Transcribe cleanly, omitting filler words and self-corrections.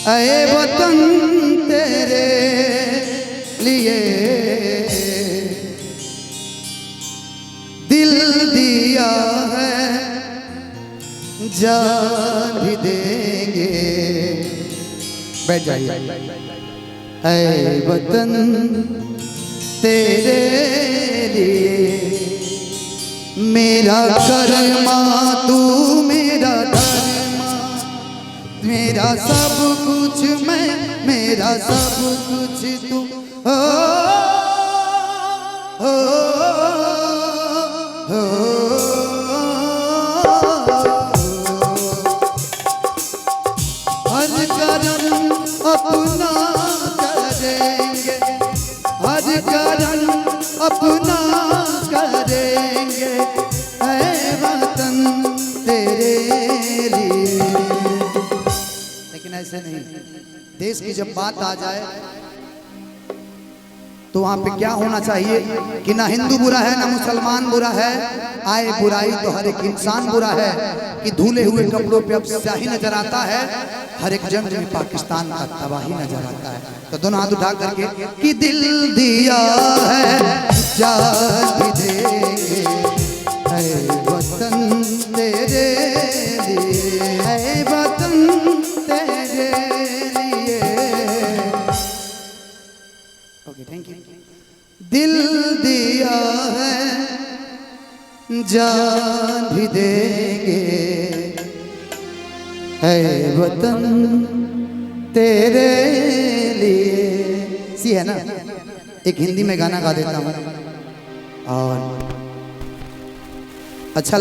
ऐ वतन तेरे लिए दिल दिया है, जान भी देंगे। बैठ जाइए। ऐ वतन तेरे लिए मेरा कर्मा तू, मेरा धर्मा, मेरा सब कुछ मैं, मेरा सब कुछ तू। हो हो हो हर कर्म अपना करेंगे, हर कर्म अपना करेंगे, ऐ वतन तेरे लिए। लेकिन ऐसे नहीं, देश की जब बात आ जाए तो वहां पे क्या होना चाहिए कि ना हिंदू बुरा है ना मुसलमान बुरा है, आए बुराई तो हर एक इंसान बुरा है। कि धुले हुए कपड़ों पे अब स्याही नजर आता है, हर एक जंग में पाकिस्तान का तबाही नजर आता है। तो दोनों हाथ उठा करके कि दिल दिया है, जान भी देंगे, ऐ वतन तेरे लिए, ऐ वतन तेरे लिए। Okay, thank you. दिल दिया है, जान भी देंगे, ऐ वतन तेरे लिए। सी है ना, एक हिंदी में गाना गा देता हूँ और अच्छा